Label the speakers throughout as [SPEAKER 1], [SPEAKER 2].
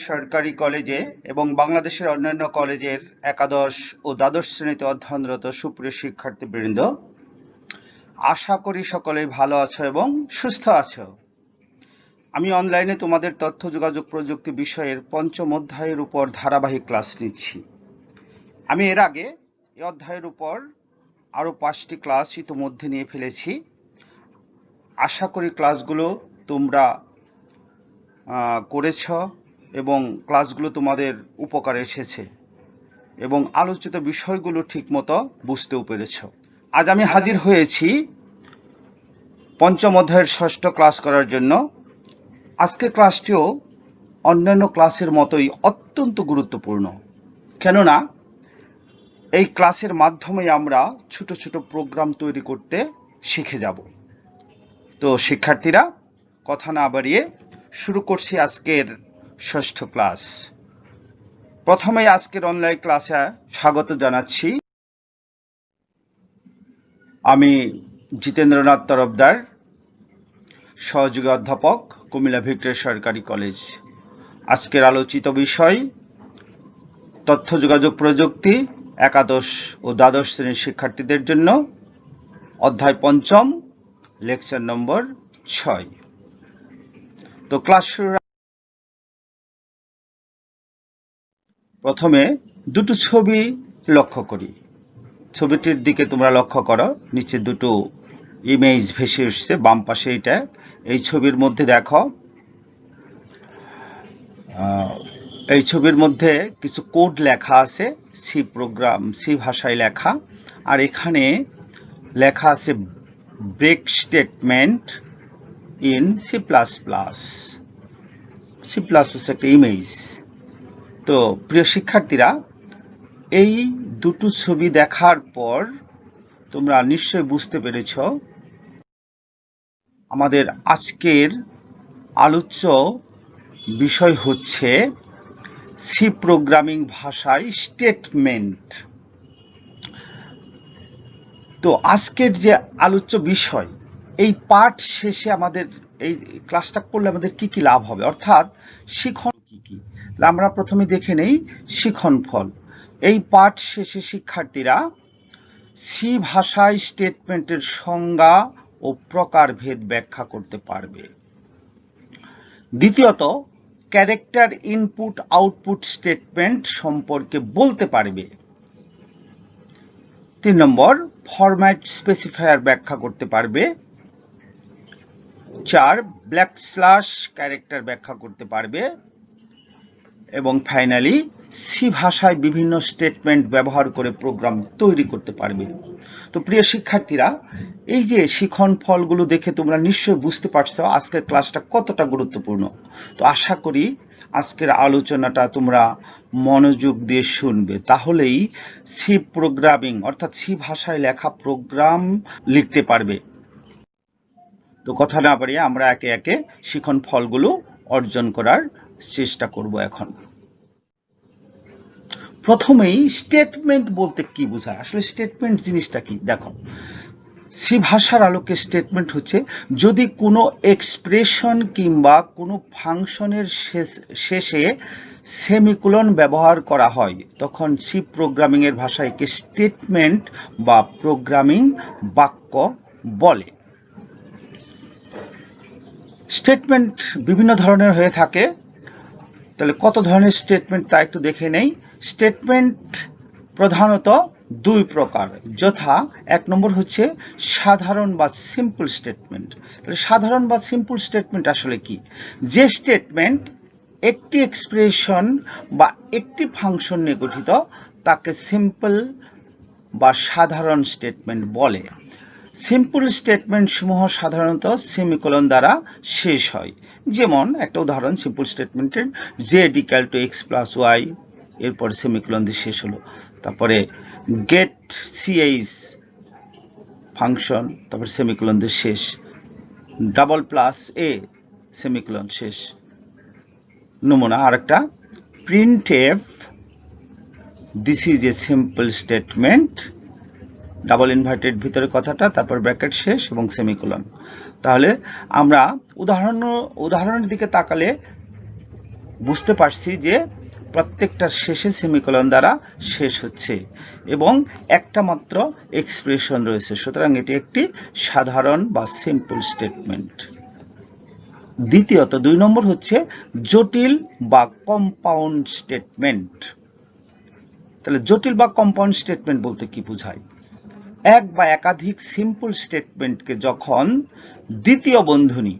[SPEAKER 1] সরকারি কলেজে এবং বাংলাদেশের অন্যান্য কলেজের একাদশ ও দ্বাদশ শ্রেণীতে অধ্যয়নরত সুপ্রিয় শিক্ষার্থীবৃন্দ, আশা করি সকলেই ভালো আছো এবং সুস্থ আছো। আমি অনলাইনে তোমাদের তথ্য যোগাযোগ প্রযুক্তি বিষয়ের পঞ্চম অধ্যায়ের উপর ধারাবাহিক ক্লাস নিচ্ছি। আমি এর আগে এই অধ্যায়ের উপর আরও 5টি ক্লাস ইতিমধ্যে নিয়ে ফেলেছি। আশা করি ক্লাসগুলো তোমরা করেছ এবং ক্লাসগুলো তোমাদের উপকারে এসেছে এবং আলোচিত বিষয়গুলো ঠিকমতো বুঝতেও পেরেছ। আজ আমি হাজির হয়েছি পঞ্চম অধ্যায়ের 6ষ্ঠ ক্লাস করার জন্য। আজকের ক্লাসটিও অন্যান্য ক্লাসের মতোই অত্যন্ত গুরুত্বপূর্ণ, কেননা এই ক্লাসের মাধ্যমে আমরা ছোট ছোট প্রোগ্রাম তৈরি করতে শিখে যাব। তো শিক্ষার্থীরা, কথা না বাড়িয়ে শুরু করছি আজকের 6ষ্ঠ ক্লাস। প্রথমেই আজকের অনলাইন ক্লাসে স্বাগত জানাচ্ছি আমি জিতেন্দ্রনাথ তরফদার, সহযোগী অধ্যাপক, কুমিল্লা ভিক্টোরিয়া সরকারি কলেজ। আজকের আলোচিত বিষয় তথ্য যোগাযোগ প্রযুক্তি একাদশ ও দ্বাদশ শ্রেণীর শিক্ষার্থীদের জন্য, অধ্যায় 5, লেকচার নম্বর 6। তো ক্লাস শুরু প্রথমে দুটো ছবি লক্ষ্য করি। ছবিটির দিকে তোমরা লক্ষ্য করো, নিচে দুটো ইমেজ ভেসে এসছে, বাম পাশে এটা। এই ছবির মধ্যে দেখো, এই ছবির মধ্যে কিছু কোড লেখা আছে, সি ভাষায় লেখা। আর এখানে লেখা আছে break statement in C plus plus. C plus plus একটা ইমেজ। তো প্রিয় শিক্ষার্থীরা, এই দুটো ছবি দেখার পর তোমরা নিশ্চয় বুঝতে পেরেছ আমাদের আজকের আলোচ্য বিষয় হচ্ছে সি প্রোগ্রামিং ভাষায় স্টেটমেন্ট। তো আজকের যে আলোচ্য বিষয়, এই পাঠ শেষে আমাদের এই ক্লাসটা করলে আমাদের কি কি লাভ হবে, অর্থাৎ শিখন কি কি। আমরা প্রথমে দেখে নেই শিখন ফল। এই পাঠ শেষে শিক্ষার্থীরা সি ভাষায় স্টেটমেন্টের সংজ্ঞা ও প্রকারভেদ ব্যাখ্যা করতে পারবে। দ্বিতীয়ত, ক্যারেক্টার ইনপুট আউটপুট স্টেটমেন্ট সম্পর্কে বলতে পারবে। 3 নম্বর, ফরম্যাট স্পেসিফায়ার ব্যাখ্যা করতে পারবে। 4, ব্যাকস্ল্যাশ ক্যারেক্টার ব্যাখ্যা করতে পারবে। এবং ফাইনালি, সি ভাষায় বিভিন্ন স্টেটমেন্ট ব্যবহার করে প্রোগ্রাম তৈরি করতে পারবে। তো প্রিয় শিক্ষার্থীরা, এই যে শিখন ফলগুলো দেখে তোমরা নিশ্চয়ই বুঝতে পারছো আজকের ক্লাসটা কতটা গুরুত্বপূর্ণ। তো আশা করি আজকের আলোচনাটা তোমরা মনোযোগ দিয়ে শুনবে, তাহলেই সি প্রোগ্রামিং অর্থাৎ সি ভাষায় লেখা প্রোগ্রাম লিখতে পারবে। তো কথা না বাড়িয়ে আমরা একে একে শিখন ফলগুলো অর্জন করার চেষ্টা করব। এখন প্রথমেই স্টেটমেন্ট বলতে কি বোঝায়, আসলে স্টেটমেন্ট জিনিসটা কি দেখো। সি ভাষার আলোকে স্টেটমেন্ট হচ্ছে যদি কোনো এক্সপ্রেশন কিংবা কোনো ফাংশনের শেষে সেমিকোলন ব্যবহার করা হয়, তখন সি প্রোগ্রামিং এর ভাষায় একে স্টেটমেন্ট বা প্রোগ্রামিং বাক্য বলে। স্টেটমেন্ট বিভিন্ন ধরনের হয়ে থাকে। তাহলে কত ধরনের স্টেটমেন্ট তা একটু দেখে নেই। স্টেটমেন্ট প্রধানত 2 প্রকার, যথা 1 নম্বর হচ্ছে সাধারণ বা সিম্পল স্টেটমেন্ট। তাহলে সাধারণ বা সিম্পল স্টেটমেন্ট আসলে কি? যে স্টেটমেন্ট একটি এক্সপ্রেশন বা একটি ফাংশন নিয়ে গঠিত তাকে সিম্পল বা সাধারণ স্টেটমেন্ট বলে। সিম্পল স্টেটমেন্ট সমূহ সাধারণত সেমিকোলন দ্বারা শেষ হয়। যেমন একটা উদাহরণ সিম্পল স্টেটমেন্টের, z = x + y, এরপর সেমিকোলন দিয়ে শেষ হলো। তারপরে গেট ch ফাংশন, তারপর সেমিকোলন দিয়ে শেষ। $+a সেমিকোলন শেষ। নমুনা আরেকটা, printf this is a simple statement, double inverted ভিতরে কথাটা, তারপর ব্র্যাকেট শেষ এবং সেমিকোলন। তাহলে আমরা উদাহরণের দিকে তাকালে বুঝতে পারছি যে প্রত্যেকটার শেষে সেমিকোলন দ্বারা শেষ হচ্ছে এবং একটা মাত্র এক্সপ্রেশন রয়েছে, সুতরাং এটি একটি সাধারণ বা সিম্পল স্টেটমেন্ট। দ্বিতীয়ত 2 নম্বর হচ্ছে জটিল বা কম্পাউন্ড স্টেটমেন্ট। তাহলে জটিল বা কম্পাউন্ড স্টেটমেন্ট বলতে কি বোঝায়? এক বা একাধিক সিম্পল স্টেটমেন্টকে যখন দ্বিতীয় বন্ধনী,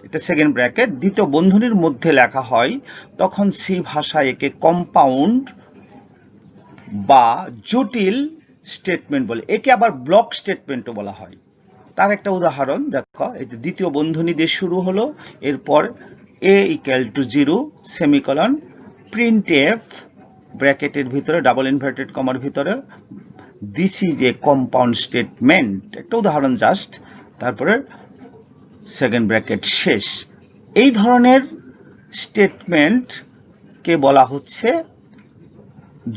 [SPEAKER 1] এটা সেকেন্ড ব্র্যাকেট, দ্বিতীয় বন্ধনীর মধ্যে লেখা হয় তখন সি ভাষায় একে কম্পাউন্ড বা জটিল স্টেটমেন্ট বলে। একে আবার ব্লক স্টেটমেন্টও বলা হয়। তার একটা উদাহরণ দেখো, এই যে দ্বিতীয় বন্ধনী দিয়ে শুরু হলো, এরপর a = 0 সেমিকোলন, প্রিন্ট এফ ব্র্যাকেটের ভিতরে ডাবল ইনভার্টেড কমার ভিতরে, this is a compound statement, একটা উদাহরণ জাস্ট, তারপরে সেকেন্ড ব্র্যাকেট শেষ। এই ধরনের স্টেটমেন্ট কে বলা হচ্ছে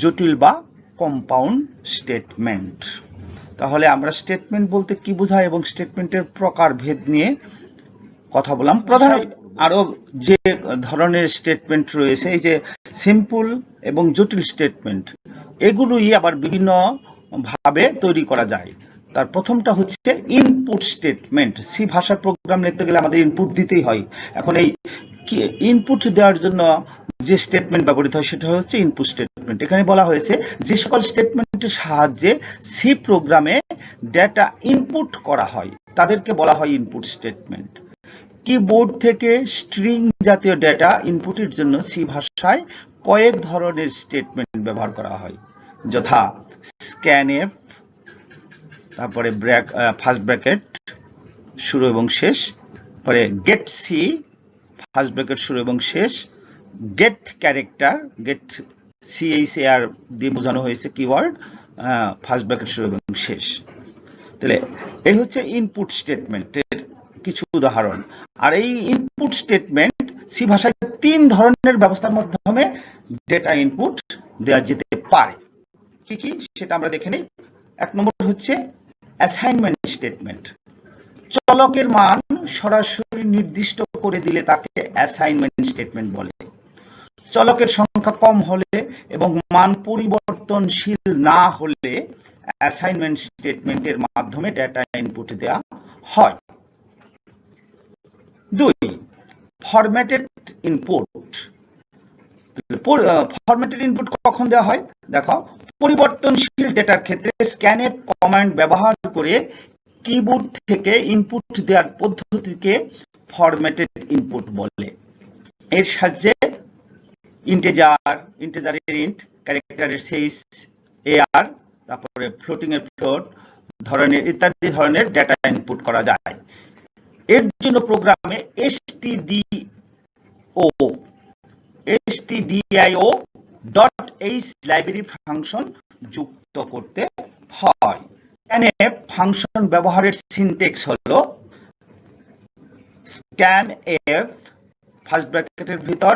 [SPEAKER 1] জটিল বা কম্পাউন্ড স্টেটমেন্ট। তাহলে আমরা স্টেটমেন্ট বলতে কি বোঝায় এবং স্টেটমেন্টের প্রকারভেদ নিয়ে কথা বললাম। প্রধান আরো যে ধরনের স্টেটমেন্ট রয়েছে, এই যে সিম্পল এবং জটিল স্টেটমেন্ট, এগুলোই আবার বিভিন্ন ভাবে তৈরি করা যায়। তার প্রথমটা হচ্ছে ইনপুট স্টেটমেন্ট। সি ভাষার প্রোগ্রাম লিখতে গেলে আমাদের ইনপুট দিতেই হয়। এখন এই ইনপুট দেওয়ার জন্য যে স্টেটমেন্ট ব্যবহৃত হয় সেটা হচ্ছে ইনপুট স্টেটমেন্ট। এখানে বলা হয়েছে যে সকল স্টেটমেন্টের সাহায্যে সি প্রোগ্রামে ডেটা ইনপুট করা হয় তাদেরকে বলা হয় ইনপুট স্টেটমেন্ট। কিবোর্ড থেকে স্ট্রিং জাতীয় ডেটা ইনপুটের জন্য সি ভাষায় কয়েক ধরনের স্টেটমেন্ট ব্যবহার করা হয়, যথা স্ক্যানএফ, তারপরে ফার্স্ট ব্র্যাকেট শুরু এবং শেষ, পরে গেট সি ফার্স্ট ব্র্যাকেট শুরু এবং শেষ, গেট ক্যারেক্টার, গেট CHAR দিয়ে বোঝানো হয়েছে কিওয়ার্ড, ফার্স্ট ব্র্যাকেট শুরু এবং শেষ। তাহলে এই হচ্ছে ইনপুট স্টেটমেন্টের কিছু উদাহরণ। আর এই ইনপুট স্টেটমেন্ট সি ভাষায় 3 ধরনের ব্যবস্থার মাধ্যমে ডেটা ইনপুট দেওয়া যেতে পারে। কি কি সেটা আমরা দেখে নিই। 1 নম্বর হচ্ছে অ্যাসাইনমেন্ট স্টেটমেন্ট। চলকের মান সরাসরি নির্দিষ্ট করে দিলে তাকে অ্যাসাইনমেন্ট স্টেটমেন্ট বলে। চলকের সংখ্যা কম হলে এবং মান পরিবর্তনশীল না হলে অ্যাসাইনমেন্ট স্টেটমেন্টের মাধ্যমে ডেটা ইনপুট দেওয়া হয়। 2 ফরম্যাটেড ইনপুট। ফরম্যাটেড ইনপুট কখন দেওয়া হয়? দেখো, পরিবর্তনশীল ডেটার ক্ষেত্রে স্ক্যানএফ কমান্ড ব্যবহার করে কিবোর্ড থেকে ইনপুট দেওয়ার পদ্ধতিকে ফরম্যাটেড ইনপুট বলে। এর সাহায্যে ইন্টিজারের ইন্ট, ক্যারেক্টারের CHAR, তারপরে ফ্লোটিং এর ফ্লোট ধরনের ইত্যাদি ধরনের ডেটা ইনপুট করা যায়। এর জন্য প্রোগ্রামে stdio.h লাইব্রেরি ফাংশন যুক্ত করতে হয়। scanf ফাংশন ব্যবহারের সিনট্যাক্স হলো scanf ফার্স্ট ব্র্যাকেটের ভিতর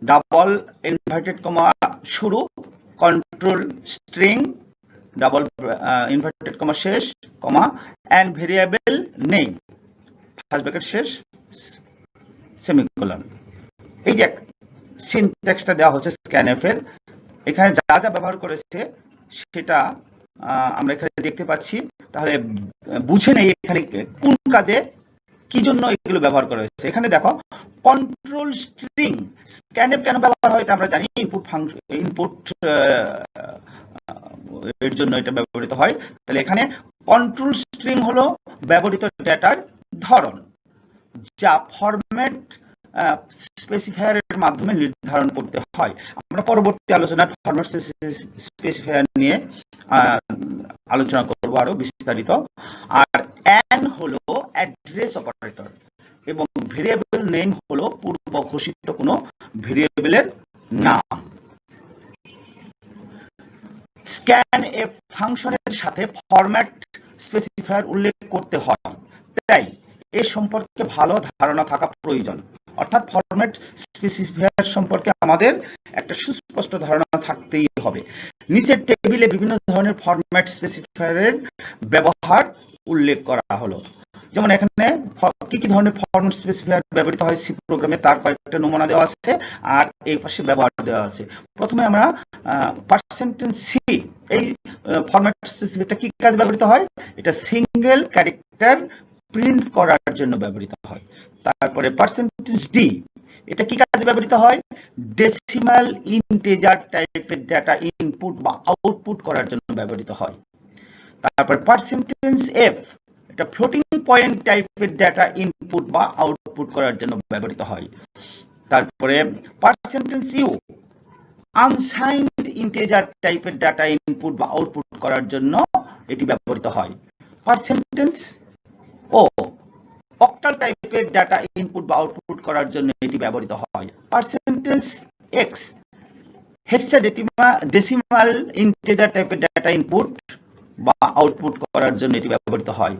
[SPEAKER 1] ডাবল ইনভার্টেড কমা শুরু, control string double inverted comma শেষ, comma and variable name first bracket শেষ সেমিকোলন। এই যে সিনট্যাক্সটা দেওয়া হচ্ছে scanf এর, এখানে যা যা ব্যবহার করেছে সেটা আমরা এখানে দেখতে পাচ্ছি। তাহলে বুঝে নেই এখানে কোন কাজে কি জন্য এগুলো ব্যবহার করা হয়েছে। এখানে দেখো, কন্ট্রোল স্ট্রিং scanf কেন ব্যবহার হয় এটা আমরা জানি, ইনপুট ফাংশন ইনপুট এর জন্য এটা ব্যবহৃত হয়। তাহলে এখানে কন্ট্রোল স্ট্রিং হলো ব্যবহৃত ডেটার ধরন, যা ফরম্যাট স্পেসিফায়ারের মাধ্যমে নির্ধারণ করতে হয়। আমরা পরবর্তী আলোচনায় ফরম্যাট স্পেসিফায়ার নিয়ে আলোচনা করব আরো বিস্তারিত। আর এন হলো অ্যাড্রেস অপারেটর এবং ভেরিয়েবল নেম হলো পূর্ব ঘোষিত কোনো ভেরিয়েবলের নাম। scanf ফাংশনের সাথে ফরম্যাট স্পেসিফায়ার উল্লেখ করতে হয়, তাই এ সম্পর্কে ভালো ধারণা থাকা প্রয়োজন। অর্থাৎ ফরম্যাট স্পেসিফায়ার সম্পর্কে আমাদের একটা সুস্পষ্ট ধারণা থাকতেই হবে। নিচের টেবিলে বিভিন্ন ধরনের ফরম্যাট স্পেসিফায়ারের ব্যবহার উল্লেখ করা হলো। যেমন এখানে কি কি ধরনের ফরম্যাট স্পেসিফায়ার ব্যবহৃত হয় সি প্রোগ্রামে তার কয়েকটা নমুনা দেওয়া আছে আর এই পাশে ব্যবহার দেওয়া আছে। প্রথমে আমরা %c এই ফরম্যাট স্পেসিফায়ারটা কি কাজে ব্যবহৃত হয়? এটা সিঙ্গেল ক্যারেক্টার প্রিন্ট করার জন্য ব্যবহৃত হয়। তারপরে %d এটা কি কাজে ব্যবহৃত হয়? ডেসিমাল ইন্টিজার টাইপের ডাটা ইনপুট বা আউটপুট করার জন্য ব্যবহৃত হয়। তারপর %f এটা ফ্লোটিং পয়েন্ট টাইপের ডাটা ইনপুট বা আউটপুট করার জন্য ব্যবহৃত হয়। তারপরে %u আনসাইন্ড ইন্টিজার টাইপের ডাটা ইনপুট বা আউটপুট করার জন্য এটি ব্যবহৃত হয়। %o অক্টাল টাইপের ডাটা ইনপুট বা আউটপুট করার জন্য এটি ব্যবহৃত হয়। %x হেক্সাডেসিমাল ইন্টিজার টাইপের ডাটা ইনপুট বা আউটপুট করার জন্য এটি ব্যবহৃত হয়।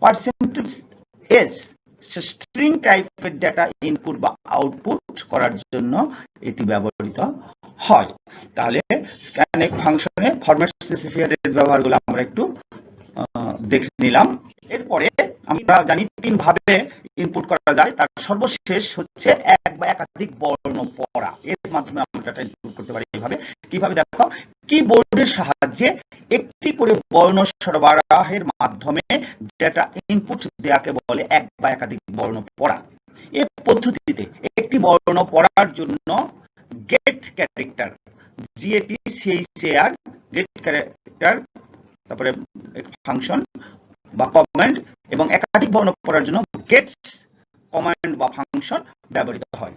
[SPEAKER 1] %s স্ট্রিং টাইপের ডাটা ইনপুট বা আউটপুট করার জন্য এটি ব্যবহৃত হয়। তাহলে স্ক্যানফ ফাংশনে ফরম্যাট স্পেসিফায়ারের ব্যবহারগুলো আমরা একটু দেখে নিলাম। এরপরে আমরা জানি তিন ভাবে ইনপুট করা যায়, তার সর্বশেষ হচ্ছে এক বা একাধিক বর্ণ পড়া। এর মাধ্যমে আমরা ডাটা ইনপুট করতে পারি। এইভাবে কিভাবে দেখো, কিবোর্ডের সাহায্যে একটি করে বর্ণ সরবরাহের মাধ্যমে ডাটা ইনপুট দেওয়াকে বলে এক বা একাধিক বর্ণ পড়া। এই পদ্ধতিতে একটি বর্ণ পড়ার জন্য get character GET get character তারপরে ফাংশন বা কমান্ড এবং একাধিক বর্ণ পড়ার জন্য গেটস কমান্ড বা ফাংশন ব্যবহৃত হয়।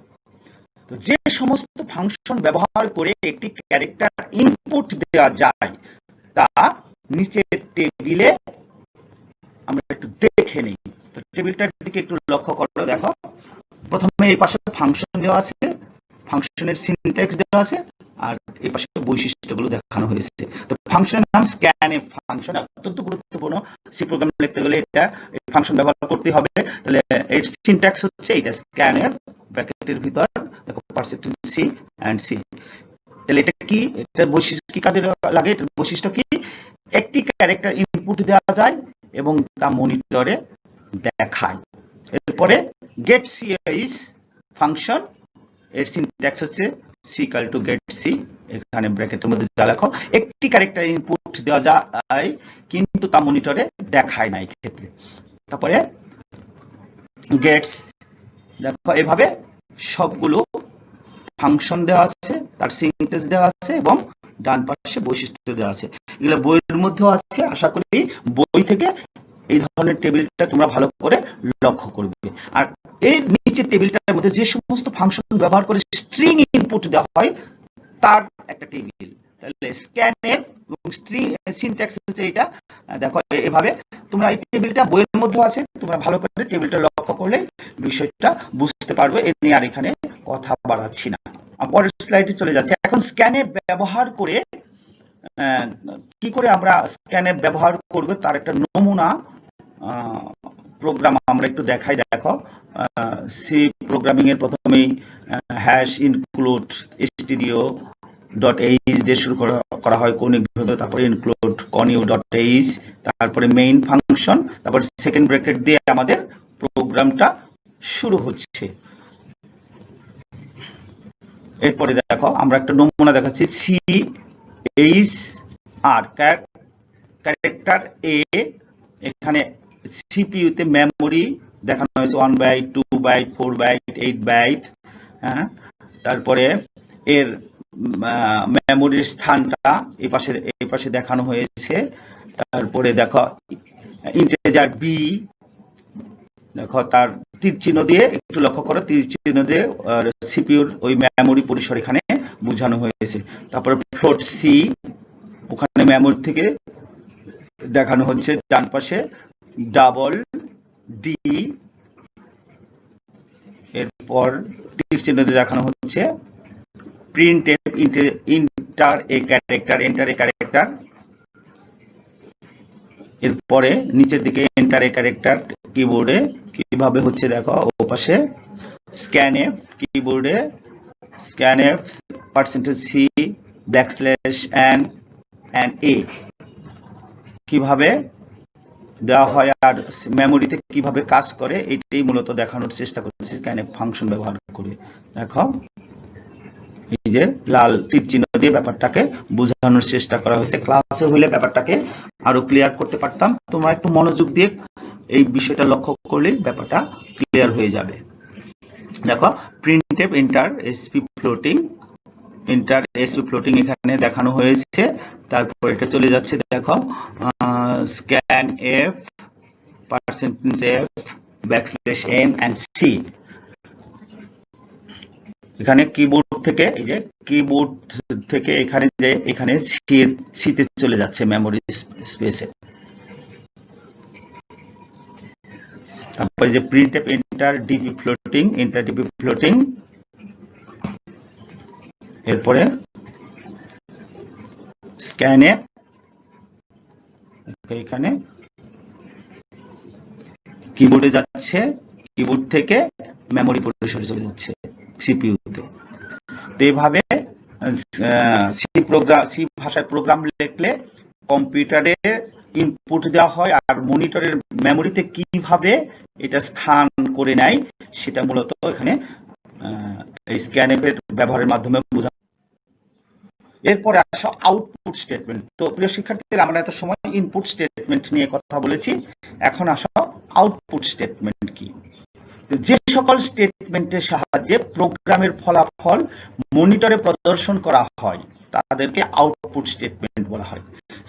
[SPEAKER 1] তো যে সমস্ত ফাংশন ব্যবহার করে একটি ক্যারেক্টার ইনপুট দেওয়া যায় তা নিচের টেবিলে আমরা একটু দেখে নিই। তো টেবিলটার দিকে একটু লক্ষ্য করো, দেখো প্রথমে এই পাশে ফাংশন দেওয়া আছে, ফাংশনের সিনট্যাক্স দেওয়া আছে আর এই পাশে বৈশিষ্ট্যগুলো দেখানো হয়েছে। তো ফাংশনের নাম স্ক্যানফ ফাংশন, অত্যন্ত গুরুত্বপূর্ণ। সি প্রোগ্রাম লিখতে গেলে এটা এই ফাংশন ব্যবহার করতে হবে। তাহলে এর সিনট্যাক্স হচ্ছে এটা স্ক্যানফ, ব্র্যাকেটের ভিতর দেখো %c and c। তাহলে এটা কি, এটা বৈশিষ্ট্য কি কাজে লাগে? এটার বৈশিষ্ট্য কি? একটি ক্যারেক্টার ইনপুট দেওয়া যায় এবং তা মনিটরে দেখায়। এরপরে গেট সিএইচ ফাংশন, এর সিনট্যাক্স হচ্ছে c = get c, এখানে ব্র্যাকেটের মধ্যে যা লেখো, একটি ক্যারেক্টার ইনপুট দেওয়া যায় কিন্তু তা মনিটরে দেখায় না এই ক্ষেত্রে। তারপরে গেটস, দেখো এভাবে সবগুলো ফাংশন দেওয়া আছে, তার সিনট্যাক্স দেওয়া আছে এবং ডান পাশে বৈশিষ্ট্য দেওয়া আছে। এগুলো বইয়ের মধ্যেও আছে, আশা করি বই থেকে এই ধরনের টেবিলটা তোমরা ভালো করে লক্ষ্য করবে। আর এর নিচে টেবিলটার মধ্যে যে সমস্ত ফাংশন ব্যবহার করে স্ট্রিং ইনপুট দেওয়া হয় তার একটা টেবিল। তাহলে স্ক্যানফ এবং স্ট্রিং সিনট্যাক্স হচ্ছে এটা। দেখো এভাবে তোমরা এই টেবিলটা বইয়ের মধ্যে আছে, তোমরা ভালো করে টেবিলটা লক্ষ্য করলে বিষয়টা বুঝতে পারবে। এ নিয়ে আর এখানে কথা বাড়াচ্ছি না, পরের স্লাইডে চলে যাচ্ছে। এখন স্ক্যানফ ব্যবহার করে কি করে আমরা স্ক্যানফ ব্যবহার করব তার একটা নমুনা প্রোগ্রাম আমরা একটু দেখাই। দেখো সি প্রোগ্রামিং এর প্রথমেই #include stdio.h দিয়ে শুরু করা হয় কৌণিক বিভেদ, তারপরে include connew.h, তারপরে মেইন ফাংশন, তারপর সেকেন্ড ব্র্যাকেট দিয়ে আমাদের প্রোগ্রামটা শুরু হচ্ছে। এরপরে দেখো আমরা একটা নমুনা দেখাচ্ছি, CHR ক্যারেক্টার এ, এখানে CPU তে মেমোরি দেখানো হয়েছে 1 বাইট, 2 বাইট, 4 বাইট, 8 বাইট। হ্যাঁ, তারপরে এর মেমোরির স্থানটা এই পাশে দেখানো হয়েছে। তারপরে দেখো ইন্টিজার বি, দেখো তার তীর চিহ্ন দিয়ে একটু লক্ষ্য করো, তীর চিহ্ন দিয়ে সিপিইউর ওই মেমোরি পরিসর এখানে বোঝানো হয়েছে। তারপরে ফ্লোট সি, ওখানে মেমোরি থেকে দেখানো হচ্ছে ডান পাশে ডাবল ডি, এরপর তীর চিহ্ন দিয়ে দেখানো হচ্ছে প্রিন্টএফ এন্টার এ ক্যারেক্টার, এরপরে নিচের দিকে এন্টার এ ক্যারেক্টার কিবোর্ডে কিভাবে হচ্ছে দেখো, ও পাশে স্ক্যানফ কিবোর্ডে scanf %c \n and a কিভাবে দেওয়া হয় আর মেমোরিতে কিভাবে কাজ করে এটাই মূলত দেখানোর চেষ্টা করছি স্ক্যানএফ ফাংশন ব্যবহার করে। দেখো এই যে লাল তীর চিহ্ন দিয়ে ব্যাপারটাকে বোঝানোর চেষ্টা করা হয়েছে। ক্লাসে হলে ব্যাপারটাকে আরো ক্লিয়ার করতে পারতাম, তোমরা একটু মনোযোগ দিয়ে এই বিষয়টা লক্ষ্য করলে ব্যাপারটা ক্লিয়ার হয়ে যাবে। দেখো printf enter SP floating, enter SP floating এখানে দেখানো হয়েছে। তারপর এটা চলে যাচ্ছে, দেখো scan F %f \n and c, এখানে কিবোর্ড থেকে এই যে কিবোর্ড থেকে এখানে যে এখানে সি তে চলে যাচ্ছে মেমোরি স্পেসে। তারপরে যে printf enter DP floating, enter DP floating, এরপরে স্ক্যানএফ এখানে কিবোর্ডে যাচ্ছে, কিবোর্ড থেকে মেমোরি পরিসরে চলে যাচ্ছে সিপিইউ তে। তো এইভাবে সি ভাষায় প্রোগ্রাম লিখলে কম্পিউটারে ইনপুট দেওয়া হয় আর মনিটরের মেমোরিতে কিভাবে এটা স্থান করে নেয় সেটা মূলত এখানে এই স্ক্যানএফ এর ব্যবহারের মাধ্যমে বোঝা। এরপরে আসো আউটপুট স্টেটমেন্ট। তো প্রিয় শিক্ষার্থীরা, আমরা এত সময় ইনপুট স্টেটমেন্ট নিয়ে কথা বলেছি, এখন আসো আউটপুট স্টেটমেন্ট কি। যে সকল স্টেটমেন্টের সাহায্যে প্রোগ্রামের ফলাফল মনিটরে প্রদর্শন করা হয় তাদেরকে আউটপুট স্টেটমেন্ট বলা হয়।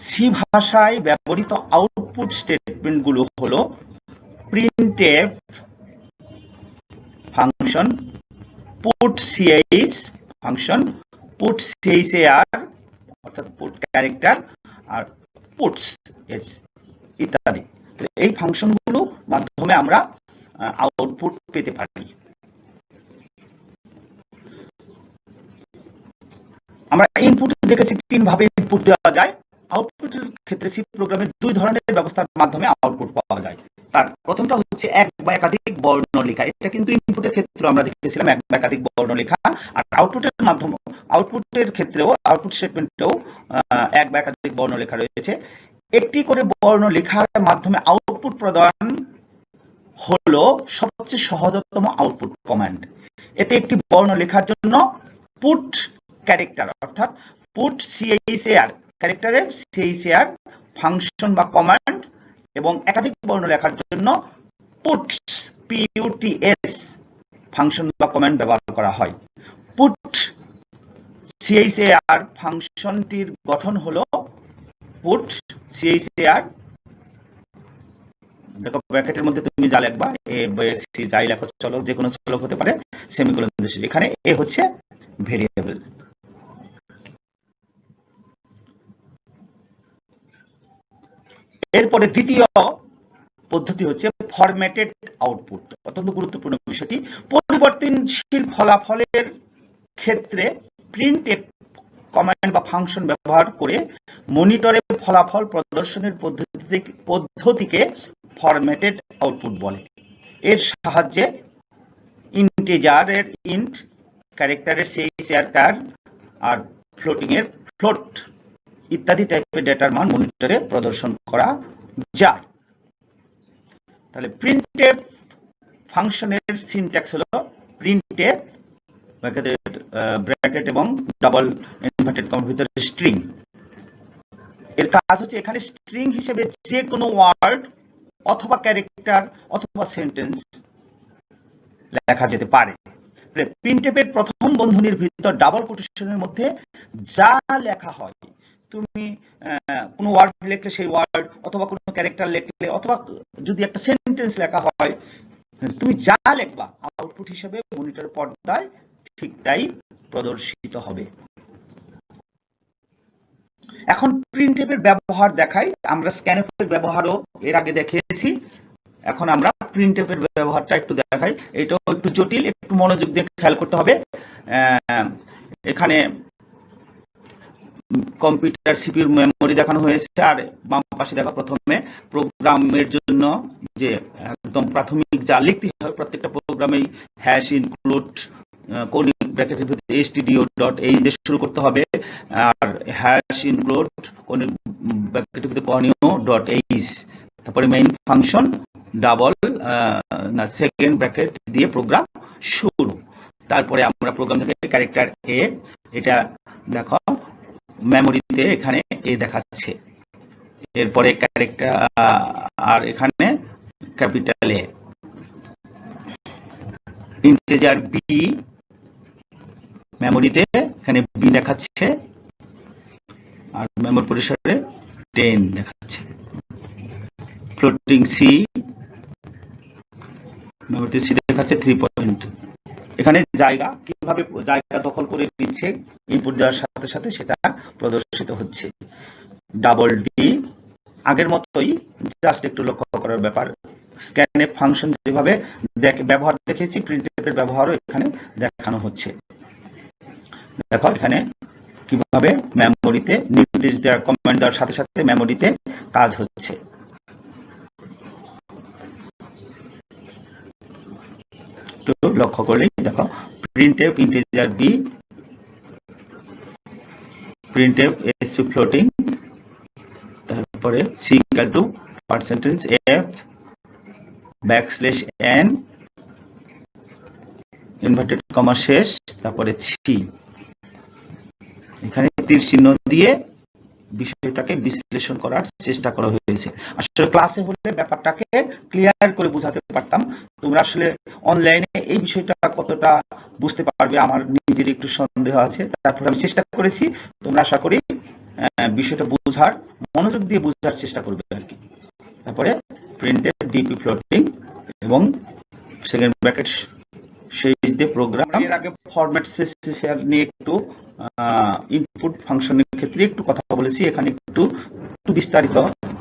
[SPEAKER 1] সি ভাষায় ব্যবহৃত আউটপুট স্টেটমেন্ট গুলো হলো প্রিন্টএফ ফাংশন, পুটch ফাংশন, puts অর্থাৎ পুট ক্যারেক্টার আর puts ইত্যাদি। এই ফাংশনগুলো মাধ্যমে আমরা আউটপুট পেতে পারি। আমরা ইনপুট দেখেছি তিন ভাবে ইনপুট দেওয়া যায়। আউটপুটের ক্ষেত্রে সি প্রোগ্রামে দুই ধরনের ব্যবস্থার মাধ্যমে আউটপুট পাওয়া যায়। তার প্রথমটা হচ্ছে এক বা একাধিক বর্ণ লেখা, এটা কিন্তু ইনপুটের ক্ষেত্রে আমরা দেখেছিলাম এক বা একাধিক বর্ণ লেখা। আর আউটপুটের ক্ষেত্রেও আউটপুট স্টেটমেন্টেও এক বা একাধিক বর্ণ লেখা রয়েছে। একটি করে বর্ণ লেখার মাধ্যমে আউটপুট প্রদান হলো সবচেয়ে সহজতম আউটপুট কমান্ড। এতে একটি বর্ণ লেখার জন্য পুট ক্যারেক্টার অর্থাৎ puts ক্যারেক্টারের ফাংশন বা কমান্ড এবং একাধিক বর্ণ লেখার জন্য puts ফাংশন বা কমান্ড ব্যবহার করা হয়। পুট ফাংশনটির গঠন হলো পুট দেখো ব্র্যাকেটের মধ্যে তুমি যা লিখবা এ সি যাই লেখো, চলো যে কোনো চলক হতে পারে, সেমিকোলন দিয়ে এখানে এ হচ্ছে ভেরিয়েবল। এরপরে দ্বিতীয় পদ্ধতি হচ্ছে ফরম্যাটেড আউটপুট। অত্যন্ত গুরুত্বপূর্ণ বিষয়টি। পরিবর্তনশীল ফলাফলের ক্ষেত্রে প্রিন্টএফ কমান্ড বা ফাংশন ব্যবহার করে মনিটরে ফলাফল প্রদর্শনের পদ্ধতিকে ফরম্যাটেড আউটপুট বলে। এর সাহায্যে ইন্টিজারের ইন্ট, ক্যারেক্টারের CHR আর ফ্লোটিং এর ফ্লোট ইত্যাদি টাইপের ডেটার মান মনিটরে প্রদর্শন করা যায়। তাহলে প্রিন্টএফ ফাংশনের সিনট্যাক্স হলো প্রিন্টএফ ব্র্যাকেট এবং ডাবল ইনভার্টেড কমার ভিতরে স্ট্রিং। এর কাজ হচ্ছে এখানে স্ট্রিং হিসেবে যে কোনো ওয়ার্ড অথবা ক্যারেক্টার অথবা সেন্টেন্স লেখা যেতে পারে। প্রিন্টএফের প্রথম বন্ধনীর ভিতর ডাবল কোটেশনের মধ্যে যা লেখা হয়, তুমি কোনো ওয়ার্ড লিখলে সেই ওয়ার্ড অথবা কোনো ক্যারেক্টার লিখলে অথবা যদি একটা সেন্টেন্স লেখা হয়, তুমি যা লিখবা আউটপুট হিসেবে মনিটর পর্দায় ঠিক তাই প্রদর্শিত হবে। এখন প্রিন্টএফ এর ব্যবহার দেখাই। আমরা স্ক্যানএফ এর ব্যবহারও এর আগে দেখিয়েছি, এখন আমরা প্রিন্টএফ এর ব্যবহারটা একটু দেখাই। এটাও একটু জটিল, একটু মনোযোগ দিয়ে খেয়াল করতে হবে। এখানে কম্পিউটার সিপিইউর মেমোরি দেখানো হয়েছে আর বাম পাশে দেখো প্রথমে প্রোগ্রামের জন্য যে একদম প্রাথমিক যা লিখতে হয় প্রত্যেকটা প্রোগ্রামেই #include কর্ণিক ব্র্যাকেটের ভিতরে stdio.h দিয়ে শুরু করতে হবে আর #include কর্ণিক ব্র্যাকেটের ভিতরে কর্ণীয়.h তারপরে মেইন ফাংশন ডাবল না সেকেন্ড ব্র্যাকেট দিয়ে প্রোগ্রাম শুরু। তারপরে আমরা প্রোগ্রাম থেকে ক্যারেক্টার এ, এটা দেখো মেমোরিতে এখানে এ দেখাচ্ছে, এরপরে ক্যারেক্টার আর এখানে ক্যাপিটাল এ, ইন্টিজার বি মেমোরিতে এখানে বি দেখাচ্ছে, আর মেমোরি পরিসরে 10 দেখাচ্ছে। ফ্লোটিং সি মেমোরিতে সি দেখাচ্ছে 3 পয়েন্ট। এখানে জায়গা কিভাবে জায়গা দখল করে নিচ্ছে ইনপুট দেওয়ার সাথে সাথে সেটা প্রদর্শিত হচ্ছে। ডাবল ডি আগের মতোই, জাস্ট একটু লক্ষ্য করার ব্যাপার, স্ক্যানএফ ফাংশন যেভাবে ব্যবহার দেখেছি প্রিন্টএফ এর ব্যবহারও এখানে দেখানো হচ্ছে। দেখো এখানে কিভাবে মেমোরিতে নির্দেশ দেওয়ার কমান্ড দেওয়ার সাথে সাথে মেমোরিতে কাজ হচ্ছে। তো লক্ষ্য করলেই দেখো printf integer B, printf SP floating, তারপরে C equal to percentage F backslash N inverted comma শেষ, তারপরে সি, এখানে তীর চিহ্ন দিয়ে বিষয়টাকে বিশ্লেষণ করার চেষ্টা করা হয়েছে। আসলে ক্লাসে হলে ব্যাপারটাকে ক্লিয়ার করে বোঝাতে পারতাম, তোমরা আসলে অনলাইনে এই বিষয়টা কতটা বুঝতে পারবে আমার নিজের একটু সন্দেহ আছে, তারপরে আমি চেষ্টা করেছি, তোমরা আশা করি বিষয়টা বোঝার মনোযোগ দিয়ে বোঝার চেষ্টা করবে আর কি। তারপরে প্রিন্টেড ডিপি ফ্লোটিং এবং সেকেন্ড ব্র্যাকেট শেষ দিয়ে প্রোগ্রাম। এর আগে ফরম্যাট স্পেসিফায়ার নিয়ে একটু ইনপুট ফাংশনের ক্ষেত্রে একটু কথা বলেছি, এখানে একটু বিস্তারিত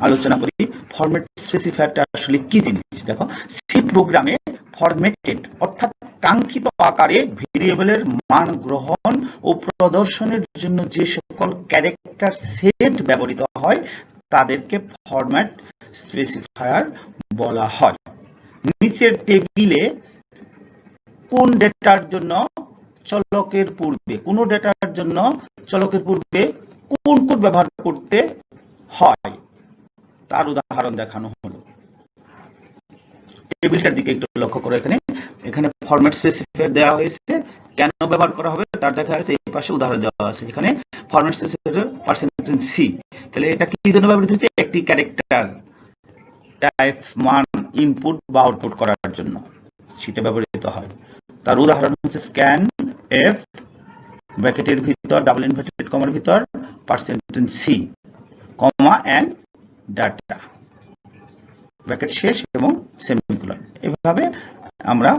[SPEAKER 1] আলোচনা করি। ফরম্যাট স্পেসিফায়ারটা আসলে কি জিনিস দেখো, সি প্রোগ্রামে ফরম্যাটেড অর্থাৎ কাঙ্ক্ষিত আকারে ভেরিয়েবলের মান গ্রহণ ও প্রদর্শনের জন্য যে সকল ক্যারেক্টার সেট ব্যবহৃত হয় তাদেরকে ফরম্যাট স্পেসিফায়ার বলা হয়। নিচের টেবিলে কোন ডেটার জন্য চলকের পূর্বে কোন কোড ব্যবহার করতে হয় তার উদাহরণ দেখানো হলো। টেবিলটার দিকে একটু লক্ষ্য করো, এখানে ফরম্যাট স্পেসিফায়ার দেওয়া হয়েছে, কেন ব্যবহার করা হবে তার দেখা আছে, এই পাশে উদাহরণ দেওয়া আছে। এখানে ফরম্যাট স্পেসিফায়ার পার্সেন্টেজ সি, তাহলে এটা কি জন্য ব্যবহৃত হচ্ছে, একটি ক্যারেক্টার টাইপ মান ইনপুট বা আউটপুট করার জন্য সেটা ব্যবহৃত হয়। তার উদাহরণ হচ্ছে স্ক্যান এফ ব্র্যাকেটের ভিতর ডাবল ইনভার্টেড কমার ভিতর percentage C comma and data bracket শেষ এবং সেমিকোলন। এইভাবে আমরা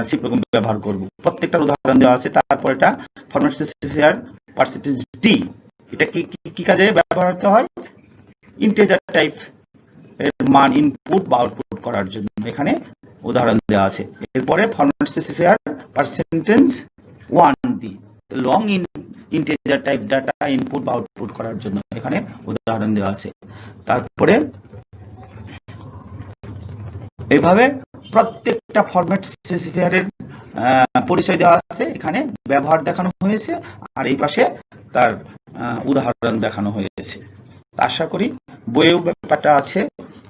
[SPEAKER 1] সি প্রোগ্রাম ব্যবহার করব। প্রত্যেকটা উদাহরণ দেওয়া আছে। তারপর এটা ফরম্যাট স্পেসিফায়ার পার্সেন্টেজ ডি, এটা কি কাজে ব্যবহৃত হয়, ইন্টিজার টাইপ এর মান ইনপুট বা আউটপুট করার জন্য, এখানে উদাহরণ দেওয়া আছে। এরপরে format specifier percentage 1D long integer type data input বা আউটপুট করার জন্য, এখানে উদাহরণ দেওয়া আছে। তারপরে এইভাবে প্রত্যেকটা ফরম্যাট স্পেসিফায়ারের পরিচয় দেওয়া আছে, এখানে ব্যবহার দেখানো হয়েছে, আর এই পাশে তার উদাহরণ দেখানো হয়েছে। আশা করি বইয়েও ব্যাপারটা আছে,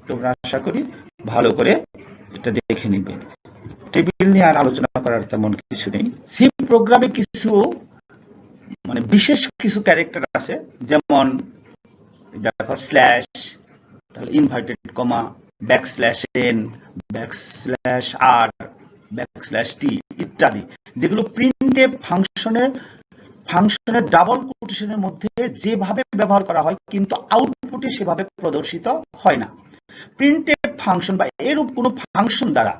[SPEAKER 1] তোমরা আশা করি ভালো করে এটা দেখে নিবে। টেবিল নিয়ে আর আলোচনা করার তেমন কিছু নেই। সি প্রোগ্রামে কিছু বিশেষ কিছু ক্যারেক্টার আছে, যেমন দেখো স্ল্যাশ, তাহলে inverted comma, backslash N, backslash R, backslash T ইত্যাদি, যেগুলো প্রিন্টএফ ফাংশনের ডাবল কোটেশনের মধ্যে যেভাবে ব্যবহার করা হয় কিন্তু আউটপুটে সেভাবে প্রদর্শিত হয় না। প্রিন্টএফ ফাংশন বা এরূপ কোনো ফাংশন দ্বারা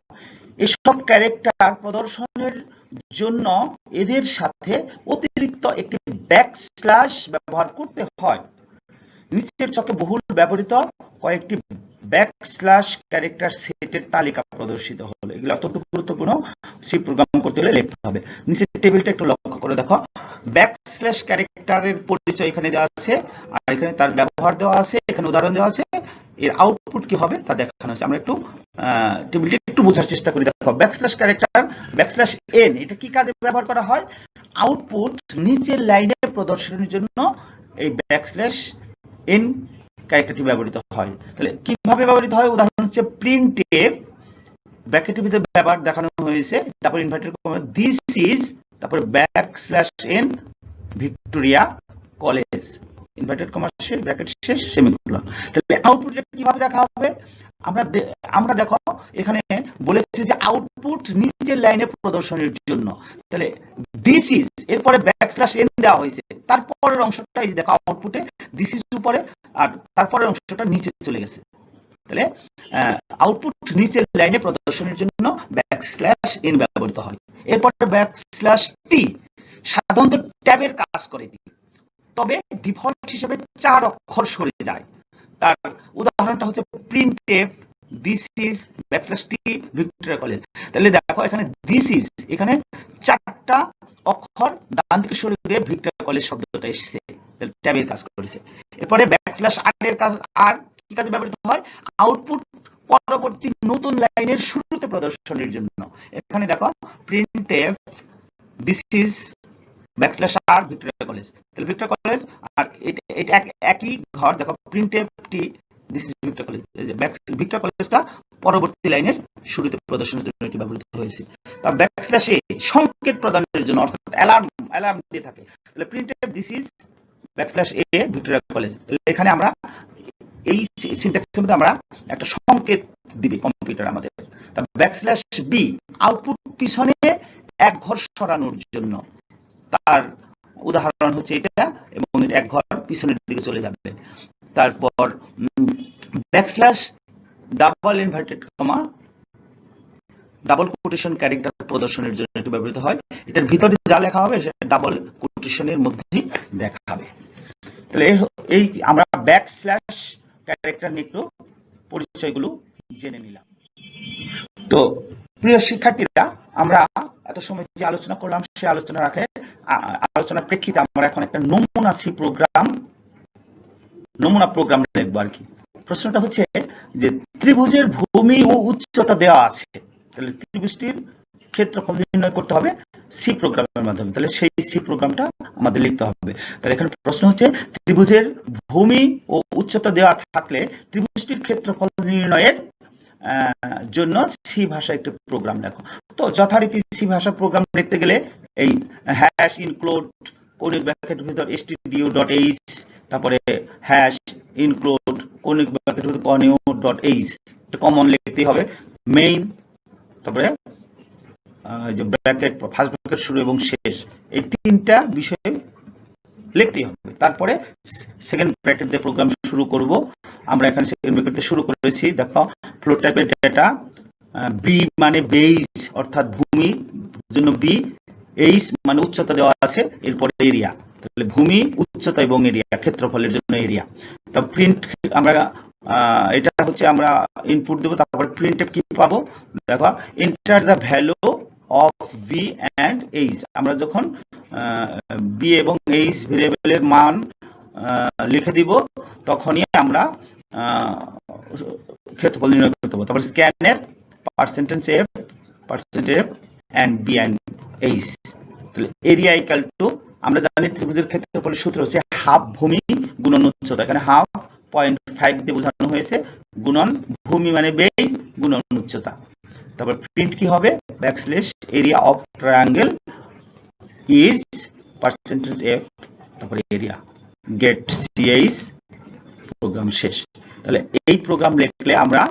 [SPEAKER 1] এসব ক্যারেক্টার প্রদর্শনের জন্য এদের সাথে অতিরিক্ত একটি ব্যাকস্ল্যাশ ব্যবহার করতে হয়। নিচের ছকে বহুল ব্যবহৃত কয়েকটি ব্যাকস্ল্যাশ ক্যারেক্টার সেটের তালিকা প্রদর্শিত হলো। এগুলো অত্যন্ত গুরুত্বপূর্ণ, সি প্রোগ্রাম করতে হলে লিখতে হবে। নিচের টেবিলটা একটু লক্ষ্য করে দেখো, ব্যাকস্ল্যাশ ক্যারেক্টারের পরিচয় এখানে দেওয়া আছে, আর এখানে তার ব্যবহার দেওয়া আছে, এখানে উদাহরণ দেওয়া আছে, এর আউটপুট কি হবে তা দেখানো হয়েছে। আমরা একটু টেবিলটা একটু বোঝার চেষ্টা করি। দেখো ব্যাকস্ল্যাশ ক্যারেক্টার, ব্যাকস্ল্যাশ এন, এটা কি কাজে ব্যবহার করা হয়, আউটপুট নিচের লাইনে প্রদর্শনের জন্য এই ব্যাকস্ল্যাশ এন ক্যারেক্টারটি ব্যবহৃত হয়। তাহলে কিভাবে ব্যবহৃত হয়, উদাহরণ হচ্ছে প্রিন্টএফ, ব্র্যাকেটের ভিতরে ব্যবহার দেখানো হয়েছে, তারপর ইনভার্টেড কমা দিস ইজ, তারপরে backslash n Victoria college, inverted comma শেষ, ব্র্যাকেট শেষ, সেমিকোলন। তাহলে আউটপুটটা কিভাবে দেখা হবে, আমরা দেখো এখানে বলেছে যে আউটপুট নিচের লাইনে প্রদর্শনের জন্য। তাহলে দিস ইজ এরপরে ব্যাকস্ল্যাশ n দেওয়া হয়েছে, তারপরের অংশটা এই দেখো আউটপুটে দিস ইজ উপরে আর তারপরের অংশটা নিচে চলে গেছে। তাহলে আউটপুট নিচের লাইনে প্রদর্শনের জন্য ব্যাকস্ল্যাশ n ব্যবহৃত হয়। এরপরে ব্যাকস্ল্যাশ t সাধারণত ট্যাবের কাজ করে, তবে ডিফল্ট হিসেবে 4 অক্ষর সরে যায়। তার উদাহরণটা হচ্ছে printf this is backslash t Victoria college. তাহলে দেখো এখানে দিস ইজ, এখানে 4টা অক্ষর ডান দিকে সরে গিয়ে ভিক্টোরিয়া কলেজ শব্দটা এসেছে, তাহলে ট্যাবের কাজ করেছে। এরপরে ব্যাকস্ল্যাশ r এর কাজ, আর কি কাজে ব্যবহৃত হয়, আউটপুট পরবর্তী নতুন লাইনের শুরুতে প্রদর্শনের জন্য। এখানে দেখো printf this is backslash r Victoria college, তাহলে ভিক্টোরিয়া কলেজ আর এটা একই ঘর। দেখো printf T this is Victoria college, Victoria কলেজটা পরবর্তী লাইনের শুরুতে প্রদর্শনের জন্য এটি ব্যবহৃত হয়েছে। তার ব্যাকস্ল্যাশ এ সংকেত প্রদানের জন্য, অর্থাৎ অ্যালার্ম দিয়ে থাকে। তাহলে printf this is backslash A Victoria college, এখানে আমরা এই সিনট্যাক্সের মধ্যে আমরা একটা সংকেত দিবে কম্পিউটার আমাদের। তার ব্যাকস্ল্যাশ বি আউটপুট পিছনে এক ঘর সরানোর জন্য, তার উদাহরণ হচ্ছে এটা, এবং এটা এক ঘর পিছনের দিকে চলে যাবে। তারপর ব্যাকস্ল্যাশ ডাবল ইনভার্টেড কমা ডাবল কোটেশন ক্যারেক্টার প্রদর্শনের জন্য এটি ব্যবহৃত হয়। এটার ভিতরে যা লেখা হবে সেটা ডাবল কোটেশনের মধ্যেই দেখাবে। তাহলে এই আমরা ব্যাকস্ল্যাশ ক্যারেক্টার নিয়ে একটু পরিচয়গুলো জেনে নিলাম। তো প্রিয় শিক্ষার্থীরা, আমরা এত সময় যে আলোচনা করলাম সেই আলোচনার প্রেক্ষিতে আমরা এখন একটা নমুনা প্রোগ্রাম লিখবো আর কি। প্রশ্নটা হচ্ছে যে ত্রিভুজের ভূমি ও উচ্চতা দেওয়া আছে, তাহলে ত্রিভুজটির ক্ষেত্রফল নির্ণয় করতে হবে সি প্রোগ্রামের মাধ্যমে। তাহলে সেই সি প্রোগ্রামটা আমাদের লিখতে হবে। তাহলে এখানে প্রশ্ন হচ্ছে ত্রিভুজের ভূমি ও উচ্চতা দেওয়া থাকলে ত্রিভুজটির ক্ষেত্রফল নির্ণয়ের জন্য সি ভাষা একটি প্রোগ্রাম লেখো। তো যথারীতি সি ভাষা প্রোগ্রাম লিখতে গেলে এই হ্যাশ ইনক্লুড কৌণিক ব্র্যাকেটের ভিতর stdio.h, তারপরে হ্যাশ ইনক্লুড কৌণিক ব্র্যাকেটের ভিতর continue.h, এটা কমন লিখতে হবে। মেইন, তারপরে যে ব্র্যাকেট ফার্স্ট ব্র্যাকেট শুরু এবং শেষ, এই তিনটা বিষয় লিখতে হবে। তারপরে সেকেন্ড ব্র্যাকেট দিয়ে প্রোগ্রাম শুরু করব। আমরা এখানে সেকেন্ড ব্র্যাকেট দিয়ে শুরু করেছি। দেখো ফ্লো টাইপের ডেটা, বি মানে বেস অর্থাৎ ভূমি জন্য বি, এইচ মানে উচ্চতা দেওয়া আছে, এরপরে এরিয়া, তাহলে ভূমি উচ্চতা এবং এরিয়া, ক্ষেত্রফলের জন্য এরিয়া। তা প্রিন্ট আমরা এটা হচ্ছে আমরা ইনপুট দেব, তারপর প্রিন্টএফ কি পাবো, দেখো enter the value of B and H. আমরা যখন বি এবং এইচ ভেরিয়েবলের মান লিখে দিব তখনই আমরা ক্ষেত্রফল নির্ণয় করতে পারবো। তারপর স্ক্যানের percentage F and B and H. তাহলে এরিয়া ইকুয়াল টু, আমরা জানি ত্রিভুজের ক্ষেত্রফলের সূত্র হচ্ছে হাফ ভূমি গুণন উচ্চতা, এখানে হাফ 0.5 দিয়ে বোঝানো হয়েছে, গুণন ভূমি মানে বেস গুণন উচ্চতা। তারপর প্রিন্ট কি হবে, backslash area of triangle is percentage F, তারপরে এরিয়া, গেট সিএইচ, প্রোগ্রাম শেষ। তাহলে এই প্রোগ্রাম লিখলে আমরা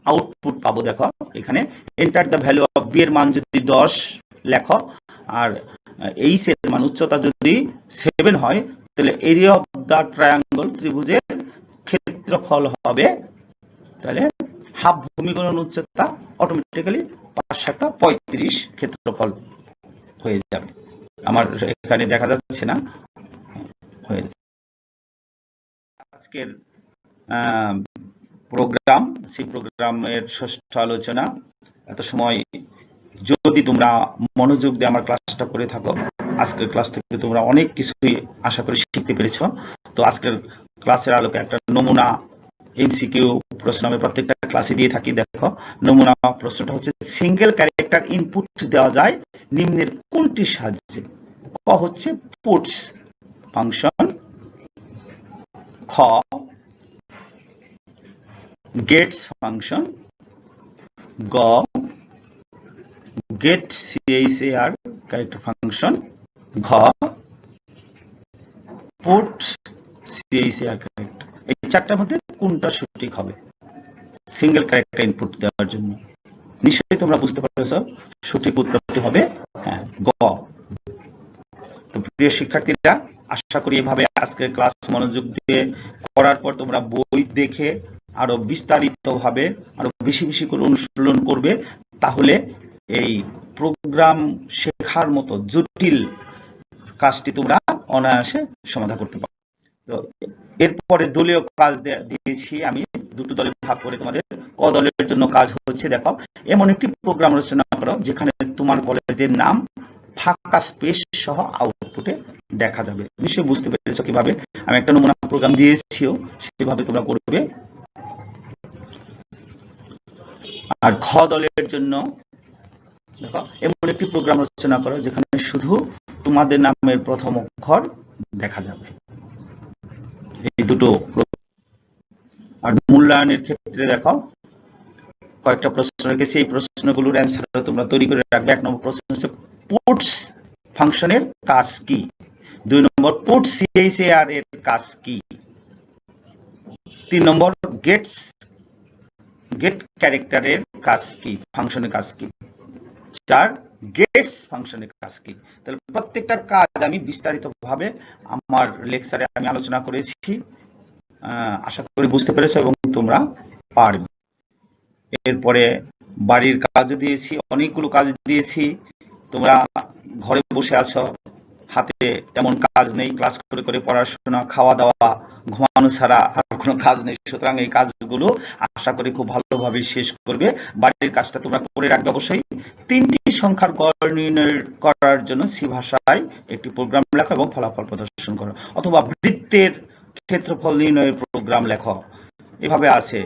[SPEAKER 1] আউটপুট পাবো। দেখো এখানে enter the value of B এর মান যদি 10 লেখো আর এইচ এর মান উচ্চতা যদি 7 হয়, তাহলে এরিয়া অফ দ্য ট্রায়াঙ্গল ত্রিভুজের ক্ষেত্রফল হবে, তাহলে হাফ ভূমি গুণন উচ্চতা অটোমেটিক্যালি 5×7=35 ক্ষেত্রফল হয়ে যাবে। আমার এখানে দেখা যাচ্ছে না, হয়ে যাবে। আজকের প্রোগ্রাম সি প্রোগ্রামের ষষ্ঠ আলোচনা। এত সময় যদি তোমরা মনোযোগ দিয়ে আমার ক্লাসটা করে থাকো, আজকের ক্লাস থেকে তোমরা অনেক কিছুই আশা করি শিখতে পেরেছো। তো আজকের ক্লাসের আলোকে একটা নমুনা এমসিকিউ প্রশ্ন আমি প্রত্যেকটা ক্লাসে দিয়ে থাকি। দেখো নমুনা প্রশ্নটা হচ্ছে সিঙ্গেল ক্যারেক্টার ইনপুট দেওয়া যায় নিম্নের কোনটির সাহায্যে? ক হচ্ছে পুটস ফাংশন, খ গেটস ফাংশন, গ গেট CHAR ক্যারেক্টার ফাংশন, ঘ পুট CHAR ক্যারেক্টার। এই চারটার মধ্যে কোনটা সঠিক হবে সিঙ্গেল ক্যারেক্টার ইনপুট দেওয়ার জন্য? নিশ্চয়ই তোমরা বুঝতে পারছো সঠিক উত্তরটি হবে হ্যাঁ গ। তো প্রিয় শিক্ষার্থীরা, আশা করি এভাবে আজকের ক্লাস মনোযোগ দিয়ে করার পর তোমরা বই দেখে আরো বিস্তারিতভাবে আরো বেশি বেশি করে অনুশীলন করবে, তাহলে এই প্রোগ্রাম শেখার মতো জটিল কাজটি তোমরা অনায়াসে সমাধান করতে পারবে। তো এরপরে দলীয় কাজ দিয়েছি আমি দুটো দলে ভাগ করে তোমাদের। ক দলের জন্য কাজ হচ্ছে, দেখো এমন একটি প্রোগ্রাম রচনা করো যেখানে তোমার কলেজের নাম ফাঁকা স্পেস সহ আউটপুটে দেখা যাবে। নিশ্চয়ই বুঝতে পেরেছো কিভাবে, আমি একটা নমুনা প্রোগ্রাম দিয়েছিও, সেভাবে তোমরা করবে। আর খ দলের জন্য দেখো এমন একটি প্রোগ্রাম রচনা করো যেখানে শুধু তোমাদের নামের প্রথম অক্ষর দেখা যাবে। এই দুটো। আর মূল্যায়নের ক্ষেত্রে দেখো কয়েকটা প্রশ্ন রেখেছি, এই প্রশ্নগুলোর অ্যান্সার তোমরা তৈরি করে রাখবে। 1 নম্বর প্রশ্ন হচ্ছে পুটস ফাংশনের কাজ কি? 2 নম্বর পুট CHAR এর কাজ কি? 3 নম্বর গেট ক্যারেক্টারের কাজ কি, ফাংশনের কাজ কি? 4 গেটস ফাংশনের কাজ কি? তাহলে প্রত্যেকটার কাজ আমি বিস্তারিতভাবে আমার লেকচারে আমি আলোচনা করেছি, আশা করি বুঝতে পেরেছো এবং তোমরা পারবে। এরপরে বাড়ির কাজও দিয়েছি, অনেকগুলো কাজ দিয়েছি। তোমরা ঘরে বসে আছো, হাতে তেমন কাজ নেই, ক্লাস করে করে পড়াশোনা, খাওয়া দাওয়া, ঘুমানো ছাড়া আর কোনো কাজ নেই। সুতরাং এই কাজগুলো আশা করি খুব ভালোভাবে শেষ করবে। বাড়ির কাজটা তোমরা করে রাখবে অবশ্যই। 3টি সংখ্যার গড় নির্ণয় করার জন্য সি ভাষায় একটি প্রোগ্রাম লেখো এবং ফলাফল প্রদর্শন করো, অথবা বৃত্তের ক্ষেত্রফল নির্ণয়ের প্রোগ্রাম লেখো, এভাবে আছে।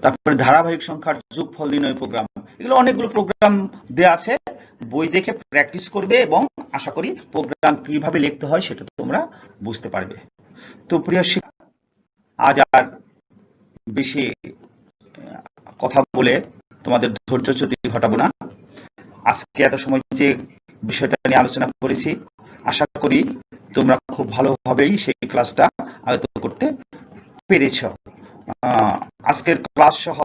[SPEAKER 1] তারপরে ধারাবাহিক সংখ্যার যোগফল নির্ণয় প্রোগ্রাম, এগুলো অনেকগুলো প্রোগ্রাম দেয়া আছে, বই দেখে প্র্যাকটিস করবে এবং আশা করি প্রোগ্রাম কিভাবে লিখতে হয় সেটা তোমরা বুঝতে পারবে। তো প্রিয় শিক্ষক, আজ আর বেশি কথা বলে তোমাদের ধৈর্যচ্যুতি ঘটাবো না। আজকে এত সময় যে বিষয়টা নিয়ে আলোচনা করেছি, আশা করি তোমরা খুব ভালোভাবেই সেই ক্লাসটা আয়ত্ত করতে পেরেছ। আজকের ক্লাস সহ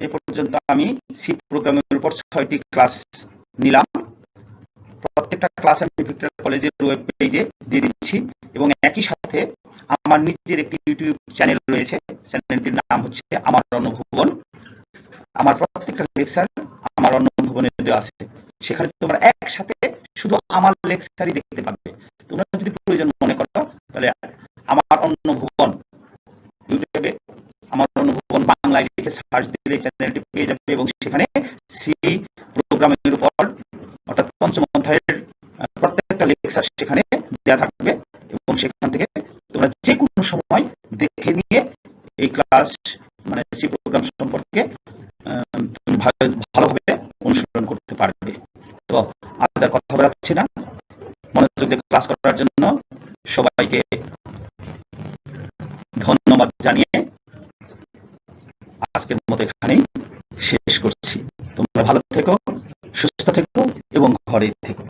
[SPEAKER 1] এ পর্যন্ত আমি সি প্রোগ্রামের উপর 6টি ক্লাস নিলাম। প্রত্যেকটা ক্লাস আমি ভিক্টোরিয়া কলেজের ওয়েব পেজে দিয়ে দিচ্ছি এবং একই সাথে আমার নিজের একটি ইউটিউব চ্যানেল রয়েছে, চ্যানেলটির নাম হচ্ছে আমার অন্নভুবন। আমার প্রত্যেকটা লেকচার আমার অন্নভুবনে দেওয়া আছে, সেখানে তোমরা একসাথে শুধু আমার লেকচারই দেখতে পাবে। তোমরা যদি প্রয়োজন মনে করো তাহলে আমার অন্নভুবন ইউটিউবে আমার অন্নভুবন বাংলায় লিখে সার্চ দিলে চ্যানেলটি পেয়ে যাবে এবং সেখানে সি প্রোগ্রামের উপর অর্থাৎ পঞ্চম অধ্যায়ের প্রত্যেকটা লেকচার সেখানে দেওয়া থাকবে এবং সেখান থেকে তোমরা যে কোনো সময় দেখে নিয়ে এই ক্লাস মানে সি প্রোগ্রাম সম্পর্কে ভালোভাবে অনুশীলন করতে পারবে। তো আজ আর কথা বলাচ্ছি না, মনোযোগ দিয়ে ক্লাস করার জন্য সবাইকে ধন্যবাদ জানিয়ে আজকের মতো এখানেই শেষ করছি। তোমরা ভালো থেকো, সুস্থ থেকো এবং ঘরে থেকো।